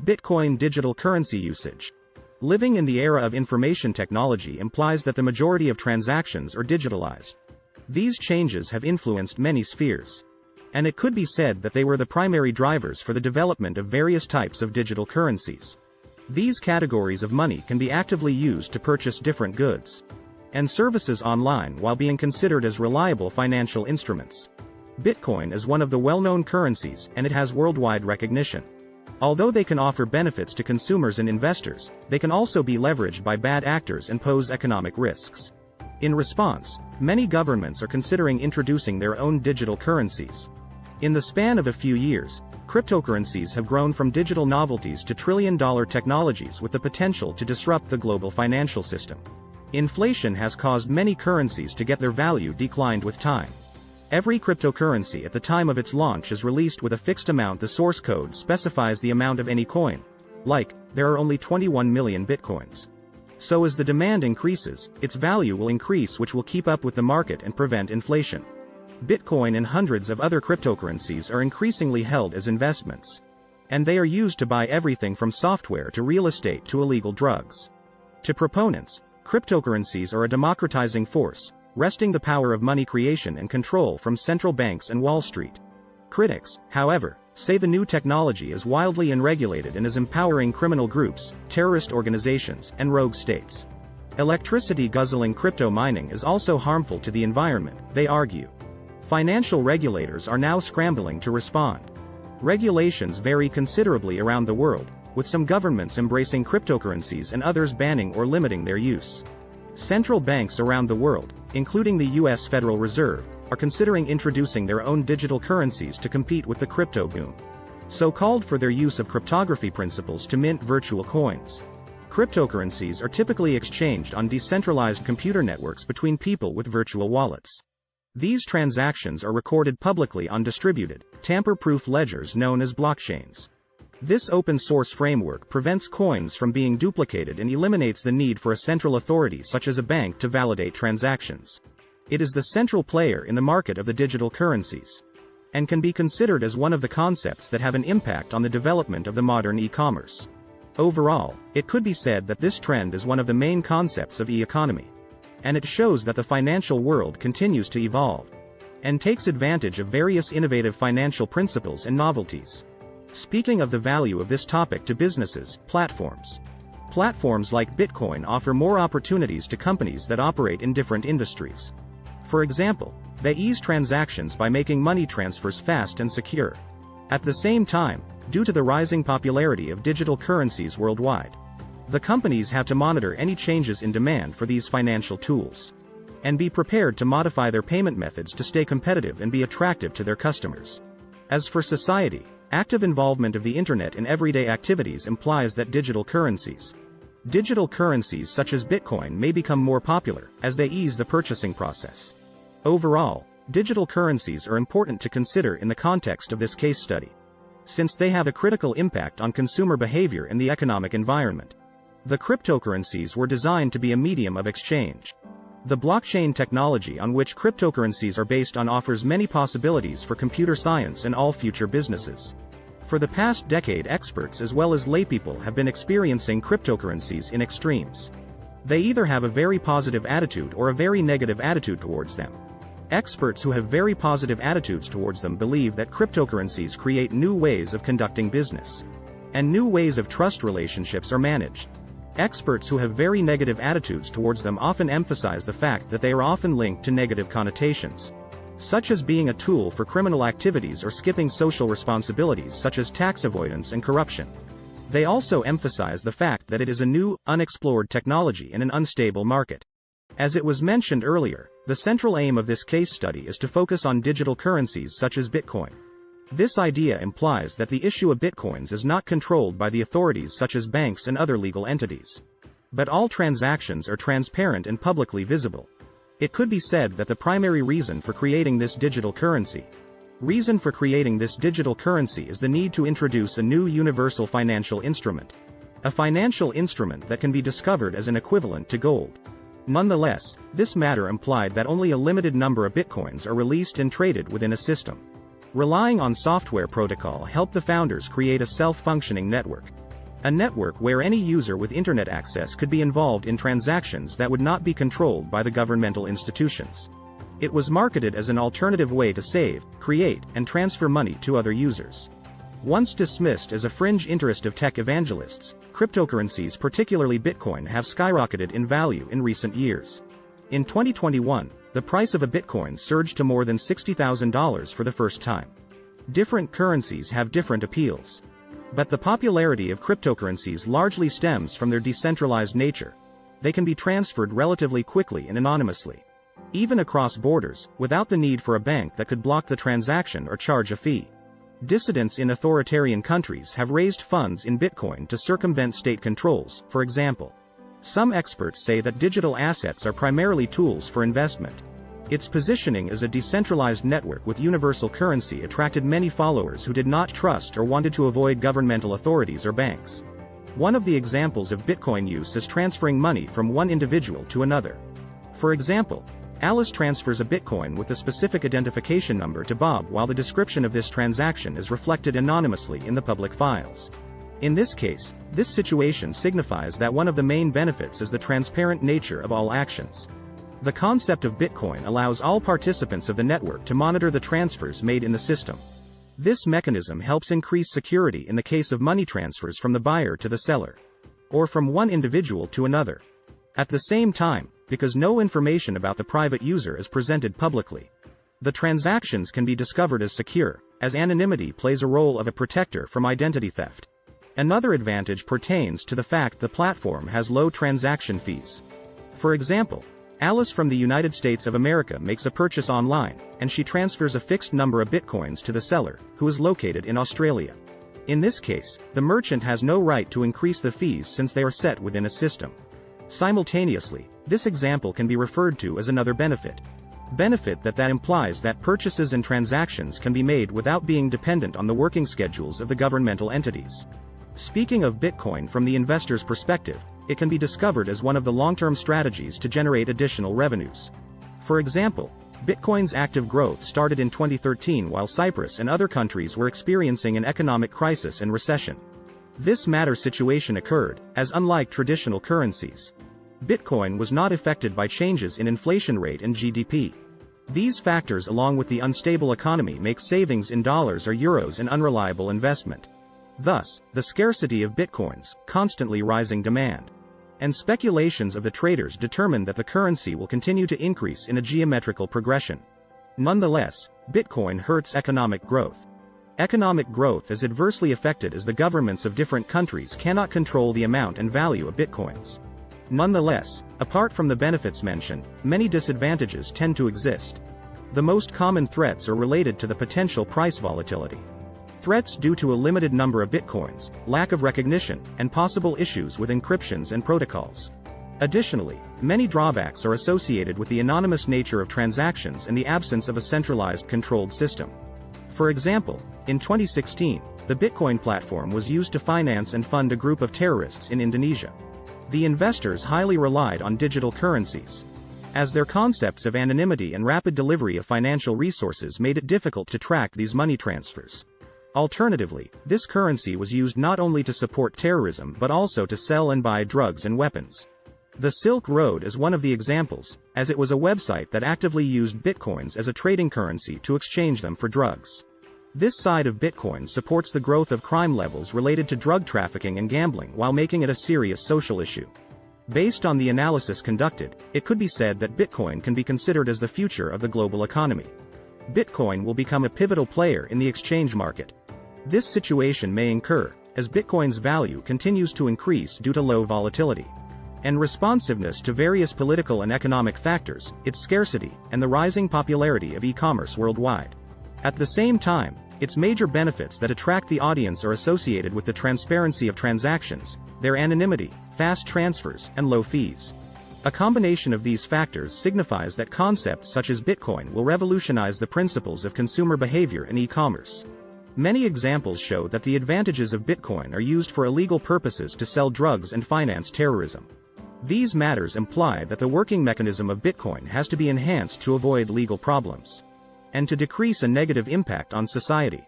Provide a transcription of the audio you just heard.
Bitcoin digital currency usage. Living in the era of information technology implies that the majority of transactions are digitalized. These changes have influenced many spheres. And it could be said that they were the primary drivers for the development of various types of digital currencies. These categories of money can be actively used to purchase different goods and services online while being considered as reliable financial instruments. Bitcoin is one of the well-known currencies, and it has worldwide recognition. Although they can offer benefits to consumers and investors, they can also be leveraged by bad actors and pose economic risks. In response, many governments are considering introducing their own digital currencies. In the span of a few years, cryptocurrencies have grown from digital novelties to trillion-dollar technologies with the potential to disrupt the global financial system. Inflation has caused many currencies to get their value declined with time. Every cryptocurrency at the time of its launch is released with a fixed amount. The source code specifies the amount of any coin. Like, there are only 21 million bitcoins. So as the demand increases, its value will increase, which will keep up with the market and prevent inflation. Bitcoin and hundreds of other cryptocurrencies are increasingly held as investments. And they are used to buy everything from software to real estate to illegal drugs. To proponents, cryptocurrencies are a democratizing force, wresting the power of money creation and control from central banks and Wall Street. Critics, however, say the new technology is wildly unregulated and is empowering criminal groups, terrorist organizations, and rogue states. Electricity-guzzling crypto mining is also harmful to the environment, they argue. Financial regulators are now scrambling to respond. Regulations vary considerably around the world, with some governments embracing cryptocurrencies and others banning or limiting their use. Central banks around the world, including the U.S. Federal Reserve, are considering introducing their own digital currencies to compete with the crypto boom. So called for their use of cryptography principles to mint virtual coins. Cryptocurrencies are typically exchanged on decentralized computer networks between people with virtual wallets. These transactions are recorded publicly on distributed, tamper-proof ledgers known as blockchains. This open-source framework prevents coins from being duplicated and eliminates the need for a central authority such as a bank to validate transactions. It is the central player in the market of the digital currencies, and can be considered as one of the concepts that have an impact on the development of the modern e-commerce. Overall, it could be said that this trend is one of the main concepts of e-economy. And it shows that the financial world continues to evolve, and takes advantage of various innovative financial principles and novelties. Speaking of the value of this topic to businesses, platforms. Platforms like Bitcoin offer more opportunities to companies that operate in different industries. For example, they ease transactions by making money transfers fast and secure. At the same time, due to the rising popularity of digital currencies worldwide, the companies have to monitor any changes in demand for these financial tools, and be prepared to modify their payment methods to stay competitive and be attractive to their customers. As for society, active involvement of the internet in everyday activities implies that digital currencies such as Bitcoin may become more popular, as they ease the purchasing process. Overall, digital currencies are important to consider in the context of this case study, since they have a critical impact on consumer behavior and the economic environment. The cryptocurrencies were designed to be a medium of exchange. The blockchain technology on which cryptocurrencies are based on offers many possibilities for computer science and all future businesses. For the past decade, experts as well as laypeople have been experiencing cryptocurrencies in extremes. They either have a very positive attitude or a very negative attitude towards them. Experts who have very positive attitudes towards them believe that cryptocurrencies create new ways of conducting business, and new ways of trust relationships are managed. Experts who have very negative attitudes towards them often emphasize the fact that they are often linked to negative connotations, such as being a tool for criminal activities or skipping social responsibilities such as tax avoidance and corruption. They also emphasize the fact that it is a new, unexplored technology in an unstable market. As it was mentioned earlier, the central aim of this case study is to focus on digital currencies such as Bitcoin. This idea implies that the issue of bitcoins is not controlled by the authorities such as banks and other legal entities, but all transactions are transparent and publicly visible. It could be said that the primary reason for creating this digital currency is the need to introduce a new universal financial instrument, a financial instrument that can be discovered as an equivalent to gold. Nonetheless, this matter implied that only a limited number of bitcoins are released and traded within a system. Relying on software protocol helped the founders create a self-functioning network. a network where any user with internet access could be involved in transactions that would not be controlled by the governmental institutions. It was marketed as an alternative way to save, create, and transfer money to other users. Once dismissed as a fringe interest of tech evangelists, cryptocurrencies, particularly Bitcoin, have skyrocketed in value in recent years. In 2021, the price of a Bitcoin surged to more than $60,000 for the first time. Different currencies have different appeals. But the popularity of cryptocurrencies largely stems from their decentralized nature. They can be transferred relatively quickly and anonymously, even across borders, without the need for a bank that could block the transaction or charge a fee. Dissidents in authoritarian countries have raised funds in Bitcoin to circumvent state controls, for example. Some experts say that digital assets are primarily tools for investment. Its positioning as a decentralized network with universal currency attracted many followers who did not trust or wanted to avoid governmental authorities or banks. One of the examples of Bitcoin use is transferring money from one individual to another. For example, Alice transfers a Bitcoin with a specific identification number to Bob, while the description of this transaction is reflected anonymously in the public files. In this case, this situation signifies that one of the main benefits is the transparent nature of all actions. The concept of Bitcoin allows all participants of the network to monitor the transfers made in the system. This mechanism helps increase security in the case of money transfers from the buyer to the seller, or from one individual to another. At the same time, because no information about the private user is presented publicly, the transactions can be discovered as secure, as anonymity plays a role of a protector from identity theft. Another advantage pertains to the fact the platform has low transaction fees. For example, Alice from the United States of America makes a purchase online, and she transfers a fixed number of Bitcoins to the seller, who is located in Australia. In this case, the merchant has no right to increase the fees since they are set within a system. Simultaneously, this example can be referred to as another benefit. That implies that purchases and transactions can be made without being dependent on the working schedules of the governmental entities. Speaking of Bitcoin from the investor's perspective, it can be discovered as one of the long-term strategies to generate additional revenues. For example, Bitcoin's active growth started in 2013 while Cyprus and other countries were experiencing an economic crisis and recession. This situation occurred, as unlike traditional currencies, Bitcoin was not affected by changes in inflation rate and GDP. These factors, along with the unstable economy, make savings in dollars or euros an unreliable investment. Thus, the scarcity of Bitcoins, constantly rising demand, and speculations of the traders determine that the currency will continue to increase in a geometrical progression. Nonetheless, Bitcoin hurts economic growth. Economic growth is adversely affected as the governments of different countries cannot control the amount and value of Bitcoins. Nonetheless, apart from the benefits mentioned, many disadvantages tend to exist. The most common threats are related to the potential price volatility. Threats due to a limited number of Bitcoins, lack of recognition, and possible issues with encryptions and protocols. Additionally, many drawbacks are associated with the anonymous nature of transactions and the absence of a centralized controlled system. For example, in 2016, the Bitcoin platform was used to finance and fund a group of terrorists in Indonesia. The investors highly relied on digital currencies, as their concepts of anonymity and rapid delivery of financial resources made it difficult to track these money transfers. Alternatively, this currency was used not only to support terrorism but also to sell and buy drugs and weapons. The Silk Road is one of the examples, as it was a website that actively used Bitcoins as a trading currency to exchange them for drugs. This side of Bitcoin supports the growth of crime levels related to drug trafficking and gambling while making it a serious social issue. Based on the analysis conducted, it could be said that Bitcoin can be considered as the future of the global economy. Bitcoin will become a pivotal player in the exchange market. This situation may occur as Bitcoin's value continues to increase due to low volatility and responsiveness to various political and economic factors, its scarcity, and the rising popularity of e-commerce worldwide. At the same time, its major benefits that attract the audience are associated with the transparency of transactions, their anonymity, fast transfers, and low fees. A combination of these factors signifies that concepts such as Bitcoin will revolutionize the principles of consumer behavior in e-commerce. Many examples show that the advantages of Bitcoin are used for illegal purposes to sell drugs and finance terrorism. These matters imply that the working mechanism of Bitcoin has to be enhanced to avoid legal problems and to decrease a negative impact on society.